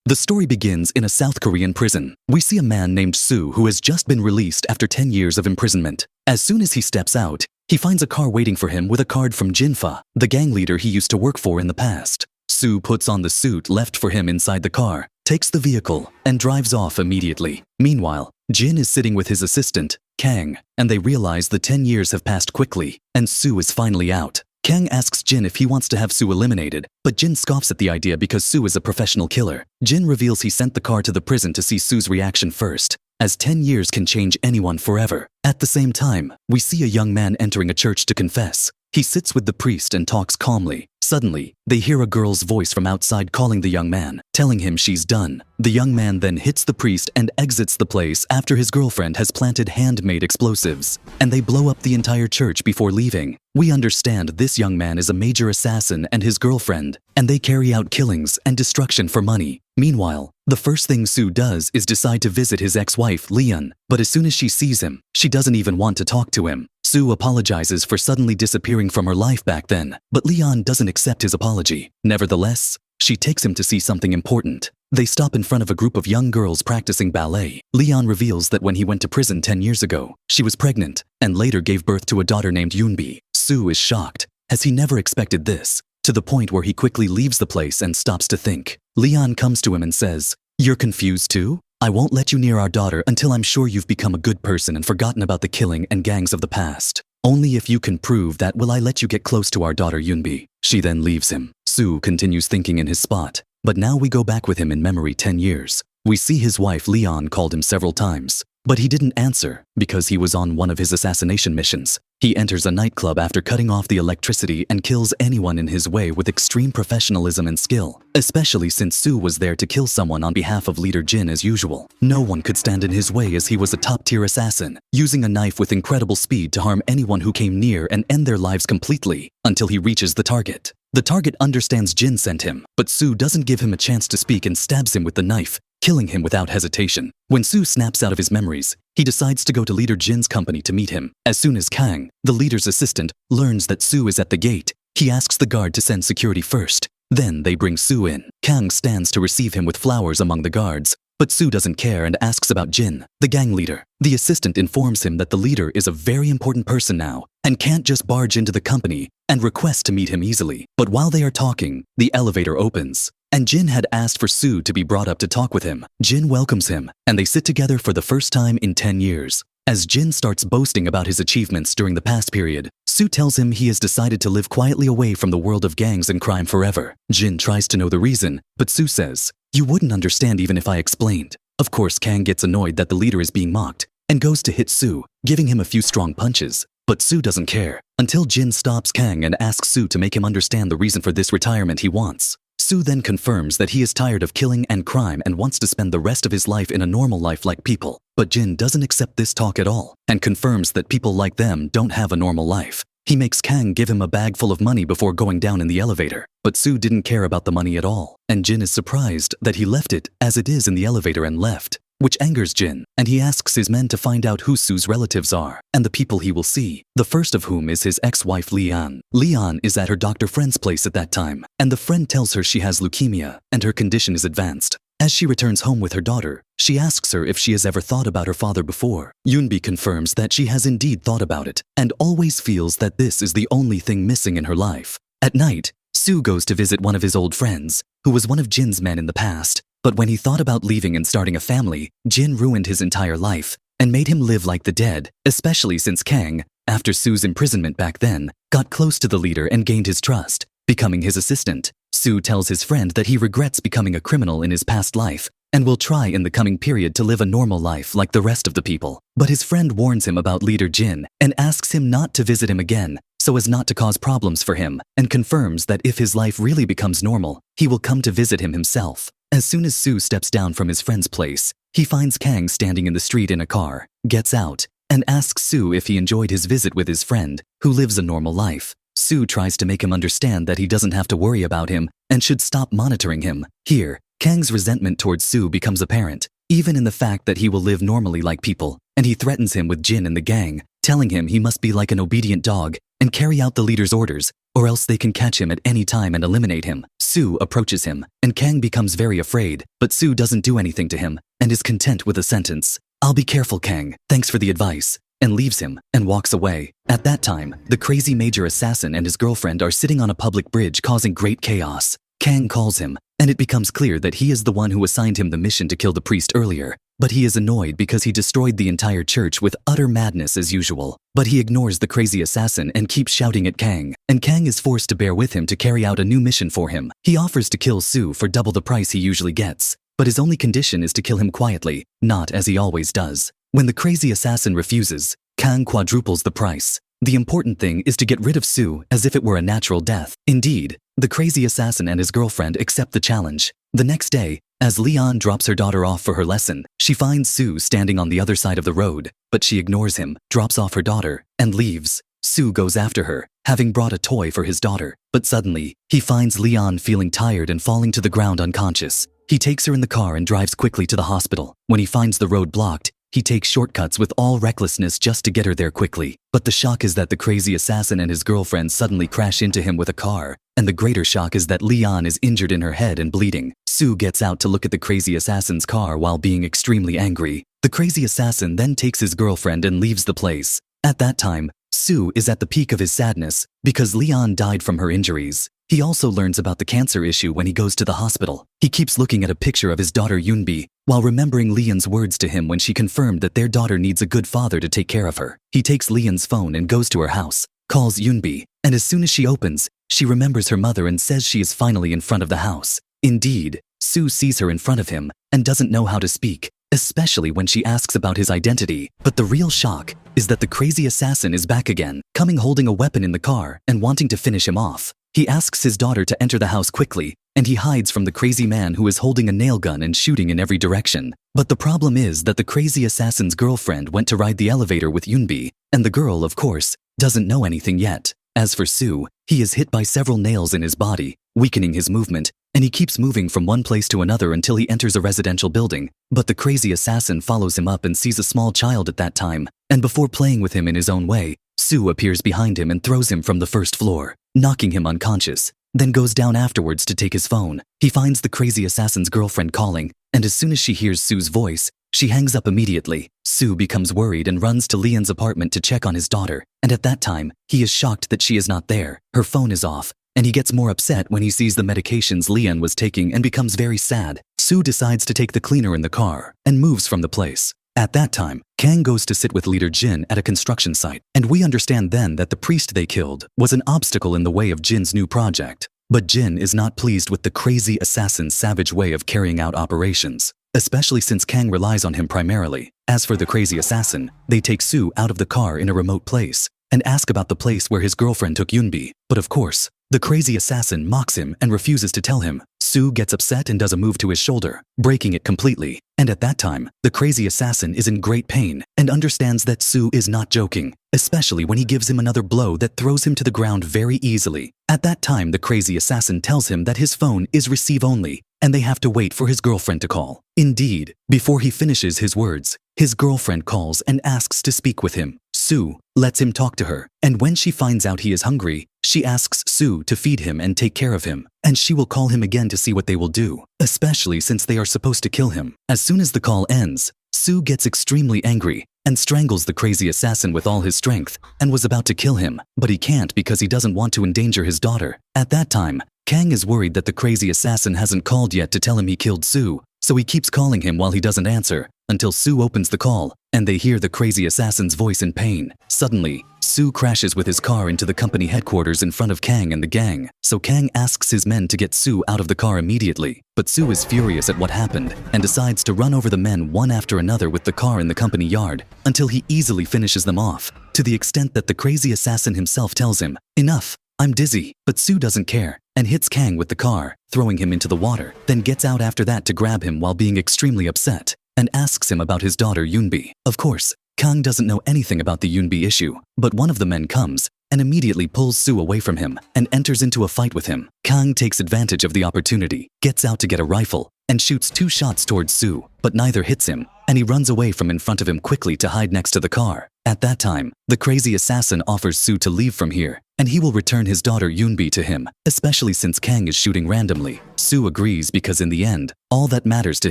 The story begins in a South Korean prison. We see a man named Soo who has just been released after 10 years of imprisonment. As soon as he steps out, he finds a car waiting for him with a card from Jinfa, the gang leader he used to work for in the past. Soo puts on the suit left for him inside the car, takes the vehicle, and drives off immediately. Meanwhile, Jin is sitting with his assistant, Kang, and they realize the 10 years have passed quickly, and Soo is finally out. Kang asks Jin if he wants to have Soo eliminated, but Jin scoffs at the idea because Soo is a professional killer. Jin reveals he sent the car to the prison to see Soo's reaction first, as 10 years can change anyone forever. At the same time, we see a young man entering a church to confess. He sits with the priest and talks calmly. Suddenly, they hear a girl's voice from outside calling the young man, telling him she's done. The young man then hits the priest and exits the place after his girlfriend has planted handmade explosives, and they blow up the entire church before leaving. We understand this young man is a major assassin and his girlfriend, and they carry out killings and destruction for money. Meanwhile, the first thing Soo does is decide to visit his ex-wife, Leon, but as soon as she sees him, she doesn't even want to talk to him. Soo apologizes for suddenly disappearing from her life back then, but Leon doesn't accept his apology. Nevertheless, she takes him to see something important. They stop in front of a group of young girls practicing ballet. Leon reveals that when he went to prison 10 years ago, she was pregnant and later gave birth to a daughter named Yoonbi. Soo is shocked, as he never expected this, to the point where he quickly leaves the place and stops to think. Leon comes to him and says, "You're confused too? I won't let you near our daughter until I'm sure you've become a good person and forgotten about the killing and gangs of the past. Only if you can prove that will I let you get close to our daughter Yoonbi." She then leaves him. Soo continues thinking in his spot, but now we go back with him in memory 10 years. We see his wife Leon called him several times, but he didn't answer because he was on one of his assassination missions. He enters a nightclub after cutting off the electricity and kills anyone in his way with extreme professionalism and skill, especially since Soo was there to kill someone on behalf of leader Jin as usual. No one could stand in his way as he was a top-tier assassin, using a knife with incredible speed to harm anyone who came near and end their lives completely until he reaches the target. The target understands Jin sent him, but Soo doesn't give him a chance to speak and stabs him with the knife, killing him without hesitation. When Soo snaps out of his memories, he decides to go to leader Jin's company to meet him. As soon as Kang, the leader's assistant, learns that Soo is at the gate, he asks the guard to send security first. Then they bring Soo in. Kang stands to receive him with flowers among the guards, but Soo doesn't care and asks about Jin, the gang leader. The assistant informs him that the leader is a very important person now and can't just barge into the company and request to meet him easily. But while they are talking, the elevator opens, and Jin had asked for Soo to be brought up to talk with him. Jin welcomes him, and they sit together for the first time in 10 years. As Jin starts boasting about his achievements during the past period, Soo tells him he has decided to live quietly away from the world of gangs and crime forever. Jin tries to know the reason, but Soo says, "You wouldn't understand even if I explained." Of course, Kang gets annoyed that the leader is being mocked and goes to hit Soo, giving him a few strong punches. But Soo doesn't care, until Jin stops Kang and asks Soo to make him understand the reason for this retirement he wants. Soo then confirms that he is tired of killing and crime and wants to spend the rest of his life in a normal life like people. But Jin doesn't accept this talk at all, and confirms that people like them don't have a normal life. He makes Kang give him a bag full of money before going down in the elevator, but Soo didn't care about the money at all, and Jin is surprised that he left it as it is in the elevator and left, which angers Jin, and he asks his men to find out who Soo's relatives are and the people he will see, the first of whom is his ex-wife Leon. Leon is at her doctor friend's place at that time, and the friend tells her she has leukemia and her condition is advanced. As she returns home with her daughter, she asks her if she has ever thought about her father before. Yoonbi confirms that she has indeed thought about it and always feels that this is the only thing missing in her life. At night, Soo goes to visit one of his old friends, who was one of Jin's men in the past. But when he thought about leaving and starting a family, Jin ruined his entire life and made him live like the dead, especially since Kang, after Soo's imprisonment back then, got close to the leader and gained his trust, becoming his assistant. Soo tells his friend that he regrets becoming a criminal in his past life and will try in the coming period to live a normal life like the rest of the people. But his friend warns him about leader Jin and asks him not to visit him again so as not to cause problems for him, and confirms that if his life really becomes normal, he will come to visit him himself. As soon as Soo steps down from his friend's place, he finds Kang standing in the street in a car, gets out, and asks Soo if he enjoyed his visit with his friend, who lives a normal life. Soo tries to make him understand that he doesn't have to worry about him and should stop monitoring him. Here, Kang's resentment towards Soo becomes apparent, even in the fact that he will live normally like people, and he threatens him with Jin and the gang, telling him he must be like an obedient dog and carry out the leader's orders, or else they can catch him at any time and eliminate him. Sue approaches him, and Kang becomes very afraid, but Sue doesn't do anything to him and is content with a sentence, "I'll be careful, Kang, thanks for the advice," and leaves him and walks away. At that time, the crazy major assassin and his girlfriend are sitting on a public bridge causing great chaos. Kang calls him, and it becomes clear that he is the one who assigned him the mission to kill the priest earlier. But he is annoyed because he destroyed the entire church with utter madness as usual. But he ignores the crazy assassin and keeps shouting at Kang, and Kang is forced to bear with him to carry out a new mission for him. He offers to kill Sue for double the price he usually gets, but his only condition is to kill him quietly, not as he always does. When the crazy assassin refuses, Kang quadruples the price. The important thing is to get rid of Sue as if it were a natural death. Indeed, the crazy assassin and his girlfriend accept the challenge. The next day, as Leon drops her daughter off for her lesson, she finds Sue standing on the other side of the road, but she ignores him, drops off her daughter, and leaves. Sue goes after her, having brought a toy for his daughter, but suddenly, he finds Leon feeling tired and falling to the ground unconscious. He takes her in the car and drives quickly to the hospital. When he finds the road blocked, he takes shortcuts with all recklessness just to get her there quickly. But the shock is that the crazy assassin and his girlfriend suddenly crash into him with a car, and the greater shock is that Leon is injured in her head and bleeding. Sue gets out to look at the crazy assassin's car while being extremely angry. The crazy assassin then takes his girlfriend and leaves the place. At that time, Sue is at the peak of his sadness because Leon died from her injuries. He also learns about the cancer issue when he goes to the hospital. He keeps looking at a picture of his daughter Yoonbi while remembering Leon's words to him when she confirmed that their daughter needs a good father to take care of her. He takes Leon's phone and goes to her house, calls Yoonbi, and as soon as she opens, she remembers her mother and says she is finally in front of the house. Indeed, Sue sees her in front of him and doesn't know how to speak, especially when she asks about his identity. But the real shock is that the crazy assassin is back again, coming holding a weapon in the car and wanting to finish him off. He asks his daughter to enter the house quickly, and he hides from the crazy man who is holding a nail gun and shooting in every direction. But the problem is that the crazy assassin's girlfriend went to ride the elevator with Yoonbi, and the girl, of course, doesn't know anything yet. As for Sue, he is hit by several nails in his body, weakening his movement, and he keeps moving from one place to another until he enters a residential building. But the crazy assassin follows him up and sees a small child at that time, and before playing with him in his own way, Sue appears behind him and throws him from the first floor, knocking him unconscious, then goes down afterwards to take his phone. He finds the crazy assassin's girlfriend calling, and as soon as she hears Sue's voice, she hangs up immediately. Sue becomes worried and runs to Leon's apartment to check on his daughter, and at that time, he is shocked that she is not there. Her phone is off, and he gets more upset when he sees the medications Leon was taking and becomes very sad. Sue decides to take the cleaner in the car and moves from the place. At that time, Kang goes to sit with leader Jin at a construction site, and we understand then that the priest they killed was an obstacle in the way of Jin's new project. But Jin is not pleased with the crazy assassin's savage way of carrying out operations, especially since Kang relies on him primarily. As for the crazy assassin, they take Sue out of the car in a remote place and ask about the place where his girlfriend took Yoonbi. But of course, the crazy assassin mocks him and refuses to tell him. Sue gets upset and does a move to his shoulder, breaking it completely. And at that time, the crazy assassin is in great pain and understands that Sue is not joking, especially when he gives him another blow that throws him to the ground very easily. At that time, the crazy assassin tells him that his phone is receive only, and they have to wait for his girlfriend to call. Indeed, before he finishes his words, his girlfriend calls and asks to speak with him. Sue lets him talk to her, and when she finds out he is hungry, she asks Sue to feed him and take care of him, and she will call him again to see what they will do, especially since they are supposed to kill him. As soon as the call ends, Sue gets extremely angry and strangles the crazy assassin with all his strength and was about to kill him, but he can't because he doesn't want to endanger his daughter. At that time, Kang is worried that the crazy assassin hasn't called yet to tell him he killed Sue, so he keeps calling him while he doesn't answer, until Sue opens the call, and they hear the crazy assassin's voice in pain. Suddenly, Sue crashes with his car into the company headquarters in front of Kang and the gang, so Kang asks his men to get Sue out of the car immediately. But Sue is furious at what happened and decides to run over the men one after another with the car in the company yard until he easily finishes them off, to the extent that the crazy assassin himself tells him, "Enough, I'm dizzy." But Sue doesn't care and hits Kang with the car, throwing him into the water, then gets out after that to grab him while being extremely upset and asks him about his daughter Yoonbi. Of course, Kang doesn't know anything about the Yoonbi issue, but one of the men comes and immediately pulls Sue away from him and enters into a fight with him. Kang takes advantage of the opportunity, gets out to get a rifle, and shoots 2 shots towards Sue, but neither hits him, and he runs away from in front of him quickly to hide next to the car. At that time, the crazy assassin offers Sue to leave from here, and he will return his daughter Yoonbi to him, especially since Kang is shooting randomly. Sue agrees because in the end, all that matters to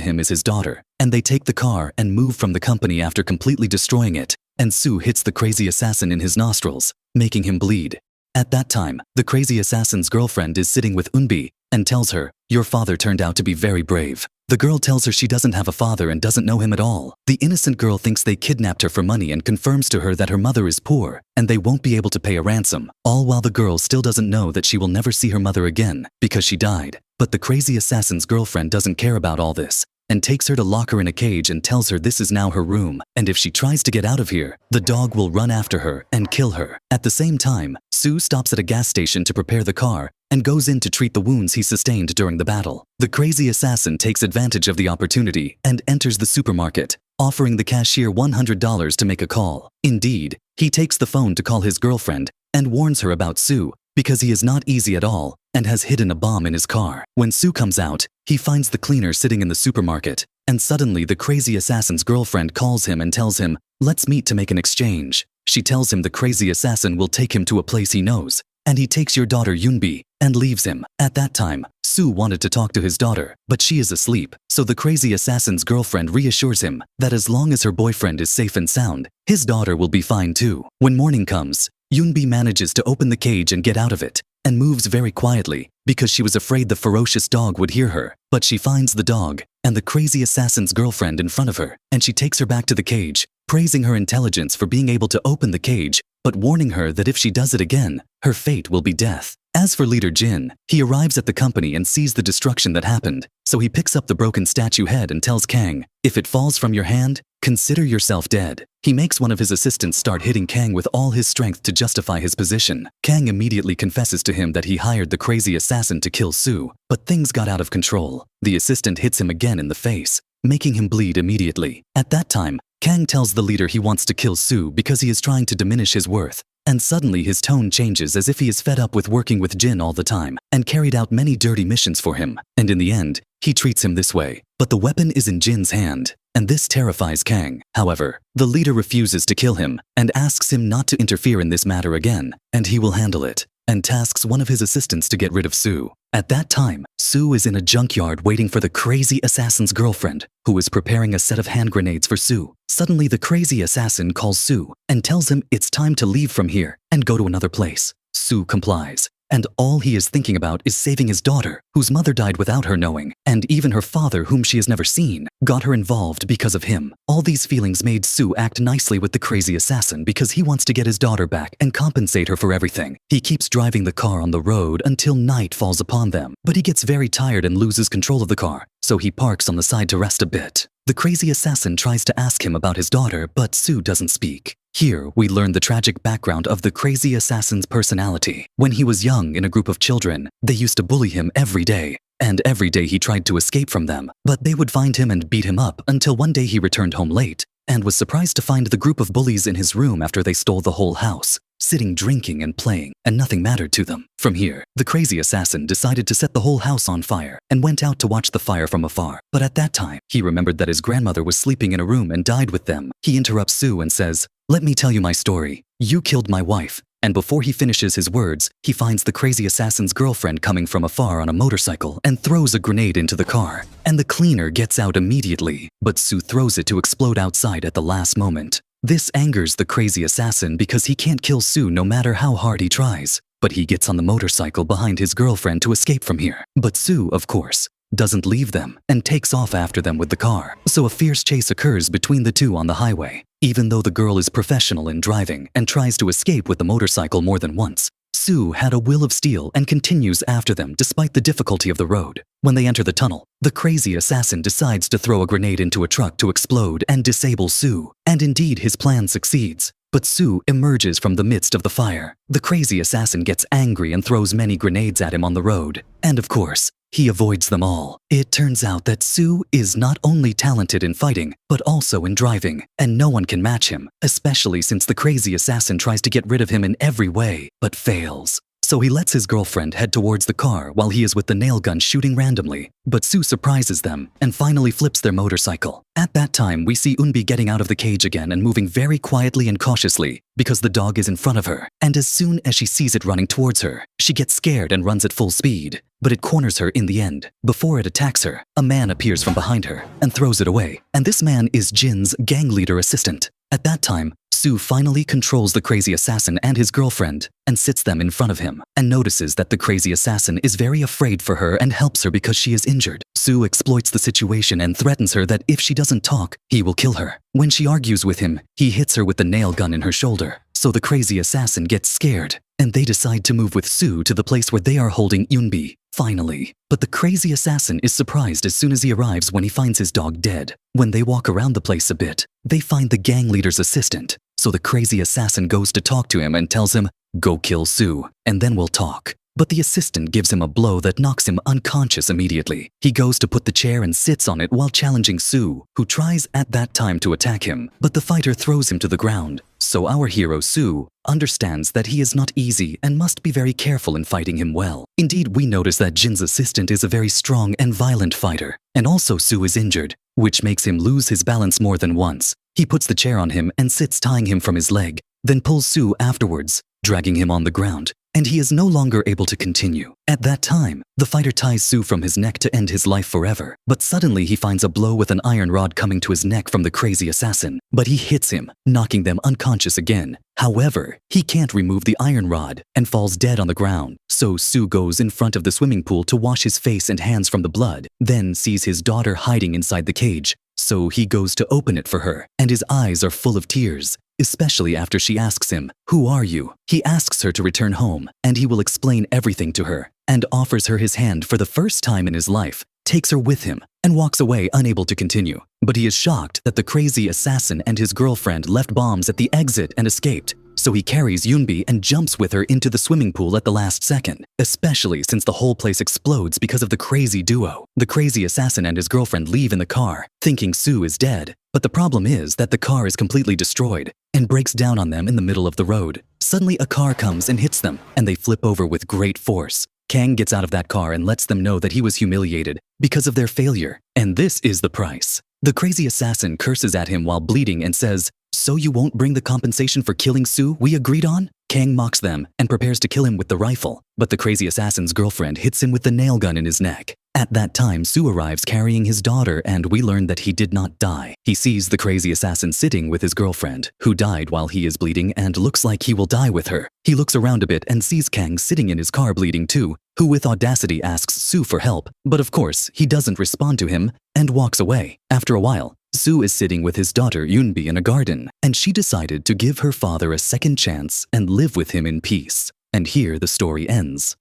him is his daughter, and they take the car and move from the company after completely destroying it, and Sue hits the crazy assassin in his nostrils, making him bleed. At that time, the crazy assassin's girlfriend is sitting with Eunbi and tells her, "Your father turned out to be very brave." The girl tells her she doesn't have a father and doesn't know him at all. The innocent girl thinks they kidnapped her for money and confirms to her that her mother is poor and they won't be able to pay a ransom, all while the girl still doesn't know that she will never see her mother again because she died. But the crazy assassin's girlfriend doesn't care about all this and takes her to lock her in a cage and tells her this is now her room, and if she tries to get out of here, the dog will run after her and kill her. At the same time, Sue stops at a gas station to prepare the car and goes in to treat the wounds he sustained during the battle. The crazy assassin takes advantage of the opportunity and enters the supermarket, offering the cashier $100 to make a call. Indeed, he takes the phone to call his girlfriend and warns her about Sue because he is not easy at all and has hidden a bomb in his car. When Sue comes out, he finds the cleaner sitting in the supermarket, and suddenly the crazy assassin's girlfriend calls him and tells him, "Let's meet to make an exchange." She tells him the crazy assassin will take him to a place he knows, and he takes your daughter Yoonbi and leaves him. At that time, Sue wanted to talk to his daughter, but she is asleep, so the crazy assassin's girlfriend reassures him that as long as her boyfriend is safe and sound, his daughter will be fine too. When morning comes, Yoonbi manages to open the cage and get out of it, and moves very quietly because she was afraid the ferocious dog would hear her. But she finds the dog and the crazy assassin's girlfriend in front of her, and she takes her back to the cage, praising her intelligence for being able to open the cage, but warning her that if she does it again, her fate will be death. As for leader Jin, he arrives at the company and sees the destruction that happened, so he picks up the broken statue head and tells Kang, "If it falls from your hand, consider yourself dead." He makes one of his assistants start hitting Kang with all his strength to justify his position. Kang immediately confesses to him that he hired the crazy assassin to kill Sue, but things got out of control. The assistant hits him again in the face, making him bleed immediately. At that time, Kang tells the leader he wants to kill Sue because he is trying to diminish his worth. And suddenly his tone changes as if he is fed up with working with Jin all the time and carried out many dirty missions for him. And in the end, he treats him this way. But the weapon is in Jin's hand, and this terrifies Kang. However, the leader refuses to kill him and asks him not to interfere in this matter again, and he will handle it, and tasks one of his assistants to get rid of Sue. At that time, Sue is in a junkyard waiting for the crazy assassin's girlfriend, who is preparing a set of hand grenades for Sue. Suddenly, the crazy assassin calls Sue and tells him it's time to leave from here and go to another place. Sue complies, and all he is thinking about is saving his daughter, whose mother died without her knowing, and even her father, whom she has never seen, got her involved because of him. All these feelings made Sue act nicely with the crazy assassin because he wants to get his daughter back and compensate her for everything. He keeps driving the car on the road until night falls upon them, but he gets very tired and loses control of the car, so he parks on the side to rest a bit. The crazy assassin tries to ask him about his daughter, but Sue doesn't speak. Here, we learn the tragic background of the crazy assassin's personality. When he was young in a group of children, they used to bully him every day, and every day he tried to escape from them, but they would find him and beat him up until one day he returned home late and was surprised to find the group of bullies in his room after they stole the whole house, sitting drinking and playing, and nothing mattered to them. From here, the crazy assassin decided to set the whole house on fire and went out to watch the fire from afar. But at that time, he remembered that his grandmother was sleeping in a room and died with them. He interrupts Sue and says, "Let me tell you my story. You killed my wife." And before he finishes his words, he finds the crazy assassin's girlfriend coming from afar on a motorcycle and throws a grenade into the car. And the cleaner gets out immediately, but Sue throws it to explode outside at the last moment. This angers the crazy assassin because he can't kill Sue no matter how hard he tries. But he gets on the motorcycle behind his girlfriend to escape from here. But Sue, of course, doesn't leave them and takes off after them with the car. So a fierce chase occurs between the two on the highway. Even though the girl is professional in driving and tries to escape with the motorcycle more than once, Sue had a will of steel and continues after them despite the difficulty of the road. When they enter the tunnel, the crazy assassin decides to throw a grenade into a truck to explode and disable Sue. And indeed, his plan succeeds. But Sue emerges from the midst of the fire. The crazy assassin gets angry and throws many grenades at him on the road. And of course, he avoids them all. It turns out that Sue is not only talented in fighting, but also in driving, and no one can match him, especially since the crazy assassin tries to get rid of him in every way, but fails. so he lets his girlfriend head towards the car while he is with the nail gun shooting randomly. But Sue surprises them and finally flips their motorcycle. At that time, we see Eunbi getting out of the cage again and moving very quietly and cautiously because the dog is in front of her. And as soon as she sees it running towards her, she gets scared and runs at full speed. But it corners her in the end. Before it attacks her, a man appears from behind her and throws it away. And this man is Jin's gang leader assistant. At that time, Sue finally controls the crazy assassin and his girlfriend and sits them in front of him and notices that the crazy assassin is very afraid for her and helps her because she is injured. Sue exploits the situation and threatens her that if she doesn't talk, he will kill her. When she argues with him, he hits her with the nail gun in her shoulder. So the crazy assassin gets scared and they decide to move with Sue to the place where they are holding Eunbi. Finally. But the crazy assassin is surprised as soon as he arrives when he finds his dog dead. When they walk around the place a bit, they find the gang leader's assistant. So the crazy assassin goes to talk to him and tells him, "Go kill Sue, and then we'll talk." But the assistant gives him a blow that knocks him unconscious immediately. He goes to put the chair and sits on it while challenging Sue, who tries at that time to attack him, but the fighter throws him to the ground. So our hero Sue understands that he is not easy and must be very careful in fighting him well. Indeed, we notice that Jin's assistant is a very strong and violent fighter, and also Sue is injured, which makes him lose his balance more than once. He puts the chair on him and sits tying him from his leg, then pulls Sue afterwards, dragging him on the ground, and he is no longer able to continue. At that time, the fighter ties Sue from his neck to end his life forever, but suddenly he finds a blow with an iron rod coming to his neck from the crazy assassin, but he hits him, knocking them unconscious again. However, he can't remove the iron rod and falls dead on the ground, so Sue goes in front of the swimming pool to wash his face and hands from the blood, then sees his daughter hiding inside the cage, so he goes to open it for her, and his eyes are full of tears. Especially after she asks him, "Who are you?" He asks her to return home, and he will explain everything to her, and offers her his hand for the first time in his life, takes her with him, and walks away unable to continue. But he is shocked that the crazy assassin and his girlfriend left bombs at the exit and escaped. So he carries Eunbi and jumps with her into the swimming pool at the last second, especially since the whole place explodes because of the crazy duo. The crazy assassin and his girlfriend leave in the car, thinking Sue is dead. But the problem is that the car is completely destroyed and breaks down on them in the middle of the road. Suddenly a car comes and hits them, and they flip over with great force. Kang gets out of that car and lets them know that he was humiliated because of their failure, and this is the price. The crazy assassin curses at him while bleeding and says, "So you won't bring the compensation for killing Sue we agreed on?" Kang mocks them and prepares to kill him with the rifle, but the crazy assassin's girlfriend hits him with the nail gun in his neck. At that time, Sue arrives carrying his daughter, and we learn that he did not die. He sees the crazy assassin sitting with his girlfriend, who died while he is bleeding and looks like he will die with her. He looks around a bit and sees Kang sitting in his car bleeding too, who with audacity asks Sue for help, but of course, he doesn't respond to him and walks away. After a while, Sue is sitting with his daughter Eunbi in a garden, and she decided to give her father a second chance and live with him in peace. And here the story ends.